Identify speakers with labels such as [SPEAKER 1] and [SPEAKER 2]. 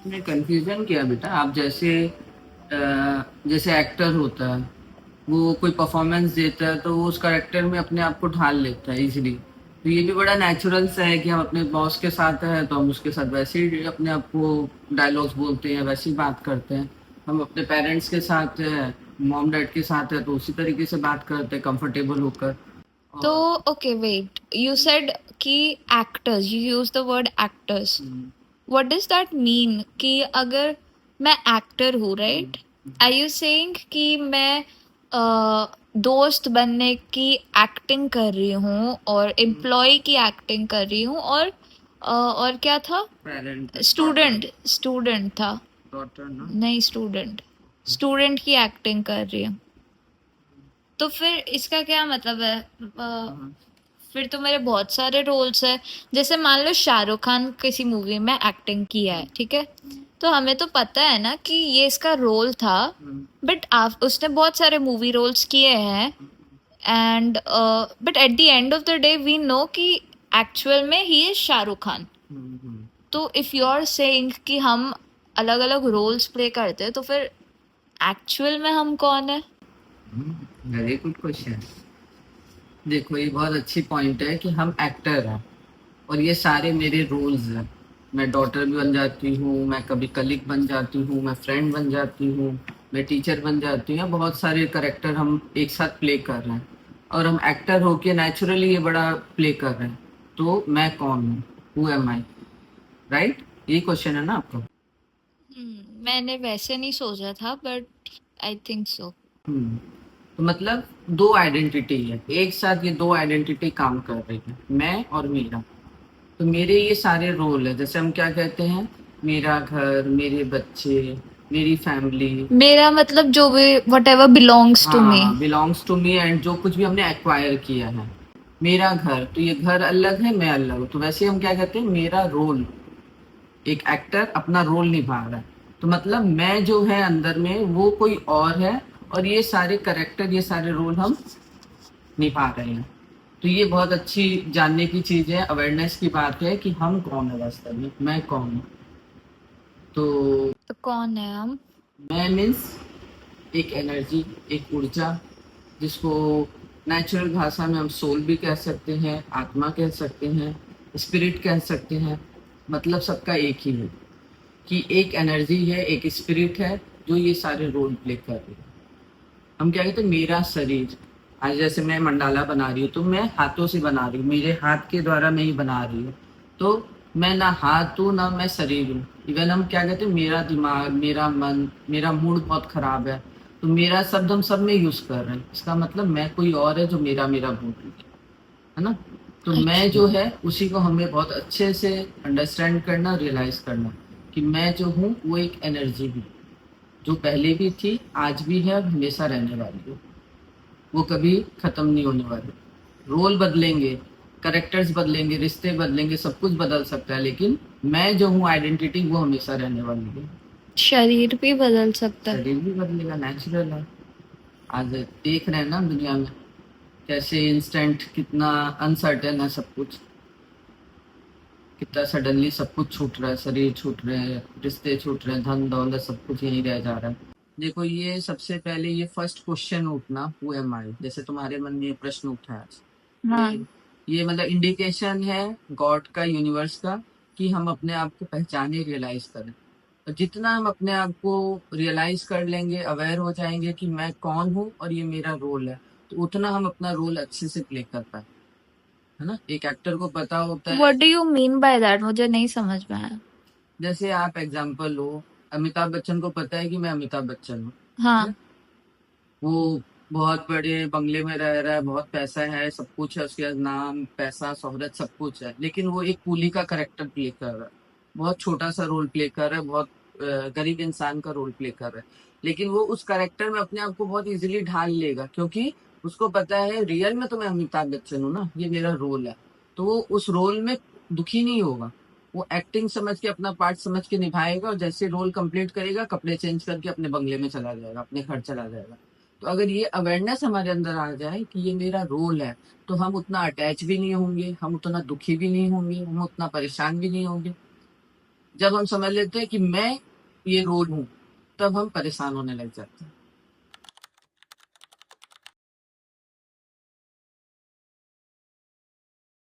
[SPEAKER 1] नहीं, कंफ्यूजन क्या है बेटा, आप जैसे जैसे एक्टर होता है, वो कोई परफॉर्मेंस देता है तो वो उस करेक्टर में अपने आप को ढाल लेता है इजीली। तो ये भी बड़ा नेचुरल सा है कि हम अपने बॉस के साथ हैं तो हम उसके साथ वैसे ही अपने आप को डायलॉग्स बोलते हैं, वैसे ही बात करते हैं। हम अपने पेरेंट्स के साथ हैं, मॉम डैड के साथ है तो उसी तरीके से बात करते हैं कंफर्टेबल होकर।
[SPEAKER 2] तो
[SPEAKER 1] और
[SPEAKER 2] ओके वेट, यू सेड कि actors, you use the word actors,
[SPEAKER 1] hmm,
[SPEAKER 2] what does that mean? कि अगर मैं एक्टर हूँ,
[SPEAKER 1] हम्म,
[SPEAKER 2] राइट, आर यू सेइंग कि मैं दोस्त बनने की एक्टिंग कर रही हूँ और एम्प्लॉय की एक्टिंग कर रही हूँ और क्या था?
[SPEAKER 1] पेरेंट, डॉटर,
[SPEAKER 2] स्टूडेंट, स्टूडेंट था।
[SPEAKER 1] डॉटर ना।
[SPEAKER 2] नहीं, स्टूडेंट, स्टूडेंट की एक्टिंग कर रही हूँ। तो फिर इसका क्या मतलब है?
[SPEAKER 1] हाँ,
[SPEAKER 2] फिर तो मेरे बहुत सारे रोल्स है। जैसे मान लो शाहरुख खान किसी मूवी में एक्टिंग किया है, ठीक है, तो हमें तो पता है ना कि ये इसका रोल था।
[SPEAKER 1] हम्म,
[SPEAKER 2] बट आप उसने बहुत सारे मूवी रोल्स किए हैं, and but at the end of the day we know कि एक्चुअल में ही इज शाहरुख खान।
[SPEAKER 1] हम्म,
[SPEAKER 2] तो इफ यू आर सेइंग कि हम अलग अलग रोल्स प्ले करते हैं, तो फिर एक्चुअल में हम कौन है?
[SPEAKER 1] Very good question. देखो, ये बहुत अच्छी पॉइंट है कि हम एक्टर हैं और ये सारे मेरे रोल्स हैं। मैं डॉटर भी बन जाती हूँ, मैं कभी कलीग बन जाती हूँ, मैं फ्रेंड बन जाती हूँ, मैं टीचर बन जाती हूँ। बहुत सारे करेक्टर हम एक साथ प्ले कर रहे हैं और हम एक्टर होके नेचुरली ये बड़ा प्ले कर रहे हैं। तो मैं कौन हूँ? Who am I? राइट, ये क्वेश्चन है ना आपका।
[SPEAKER 2] मैंने वैसे नहीं सोचा था, बट आई थिंक सो।
[SPEAKER 1] हम्म, तो मतलब दो आइडेंटिटी है, एक साथ ये दो आइडेंटिटी काम कर रही है, मैं और मेरा। तो मेरे ये सारे रोल है, जैसे हम क्या कहते हैं, मेरा घर, मेरे बच्चे, मेरी फैमिली।
[SPEAKER 2] मेरा मतलब जो भी वट एवर बिलोंग्स टू मी।
[SPEAKER 1] हाँ, बिलोंग्स टू मी, एंड जो कुछ भी हमने एक्वायर किया है। मेरा घर, तो ये घर अलग है, मैं अलग हूँ, तो वैसे हम क्या कहते हैं, मेरा रोल। एक एक्टर अपना रोल निभा रहा है, तो मतलब मैं जो है अंदर में वो कोई और है, और ये सारे करेक्टर, ये सारे रोल हम निभा रहे हैं। तो ये बहुत अच्छी जानने की चीज है, अवेयरनेस की बात है कि हम कौन है वास्तव में, मैं कौन हूँ। तो
[SPEAKER 2] तो कौन है हम?
[SPEAKER 1] मैं मीन्स एक एनर्जी, एक ऊर्जा, जिसको नेचुरल भाषा में हम सोल भी कह सकते हैं, आत्मा कह सकते हैं, स्पिरिट कह सकते हैं। मतलब सबका एक ही है कि एक एनर्जी है, एक स्पिरिट है जो ये सारे रोल प्ले कर रही है। हम क्या कहते हैं, मेरा शरीर। आज जैसे मैं मंडाला बना रही हूँ तो मैं हाथों से बना रही हूँ, मेरे हाथ के द्वारा मैं ही बना रही हूँ। तो मैं ना हाथ हूँ ना मैं शरीर हूँ। इवन हम क्या कहते हैं, मेरा दिमाग, मेरा मन, मेरा मूड बहुत खराब है, तो मेरा शब्द हम सब में यूज कर रहे हैं, इसका मतलब मैं कोई और है जो मेरा मेरा बोल रही है ना। तो मैं
[SPEAKER 2] अच्छा।
[SPEAKER 1] जो है उसी को हमें बहुत अच्छे से अंडरस्टैंड करना, रियलाइज करना कि मैं जो हूँ वो एक एनर्जी हूँ, जो पहले भी थी, आज भी है और हमेशा रहने वाली है। वो कभी खत्म नहीं होने वाले। रोल बदलेंगे, करेक्टर्स बदलेंगे, रिश्ते बदलेंगे, सब कुछ बदल सकता है, लेकिन मैं जो हूँ आइडेंटिटी वो हमेशा रहने वाली है।
[SPEAKER 2] शरीर भी बदल सकता है।
[SPEAKER 1] शरीर भी बदलेगा, नेचुरल है। आज देख रहे हैं ना दुनिया में कैसे इंस्टेंट, कितना अनसर्टेन है सब कुछ, कितना सडनली सब कुछ छूट रहा है, शरीर छूट रहे हैं, रिश्ते छूट रहे हैं, धन दौलत सब कुछ यहीं रह जा रहा है। देखो, ये सबसे पहले ये फर्स्ट क्वेश्चन उठना, हु एम आई, जैसे तुम्हारे मन में ये प्रश्न उठा है आज,
[SPEAKER 2] हाँ।
[SPEAKER 1] ये मतलब इंडिकेशन है गॉड का, यूनिवर्स का, कि हम अपने आप को पहचाने, रियलाइज करें। और जितना हम अपने आप को रियलाइज कर लेंगे, अवेयर हो जाएंगे कि मैं कौन हूँ और ये मेरा रोल है, तो उतना हम अपना रोल अच्छे से प्ले कर पाए, है ना। एक एक्टर को पता होता है।
[SPEAKER 2] What do you mean by that? मुझे नहीं समझ में आया।
[SPEAKER 1] जैसे आप एग्जाम्पल लो, अमिताभ बच्चन को पता है कि मैं अमिताभ बच्चन हूँ, है
[SPEAKER 2] हाँ।
[SPEAKER 1] ना। वो बहुत बड़े बंगले में रह रहा है, बहुत पैसा है, सब कुछ है उसके पास, नाम, पैसा, शोहरत, सब कुछ है, लेकिन वो एक कूली का करेक्टर प्ले कर रहा है। बहुत छोटा सा रोल प्ले कर रहा है, बहुत गरीब इंसान का रोल प्ले कर रहा है, लेकिन वो उस करेक्टर में अपने आप को बहुत इजीली ढाल लेगा, क्योंकि उसको पता है रियल में तो मैं अमिताभ बच्चन हूँ ना, ये मेरा रोल है। तो वो उस रोल में दुखी नहीं होगा, वो एक्टिंग समझ के, अपना पार्ट समझ के निभाएगा, और जैसे रोल कंप्लीट करेगा, कपड़े चेंज करके अपने बंगले में चला जाएगा, अपने घर चला जाएगा। तो अगर ये अवेयरनेस हमारे अंदर आ जाए कि ये मेरा रोल है, तो हम उतना अटैच भी नहीं होंगे, हम उतना दुखी भी नहीं होंगे, हम उतना परेशान भी नहीं होंगे। जब हम समझ लेते हैं कि मैं ये रोल हूँ, तब हम परेशान होने लग जाते हैं।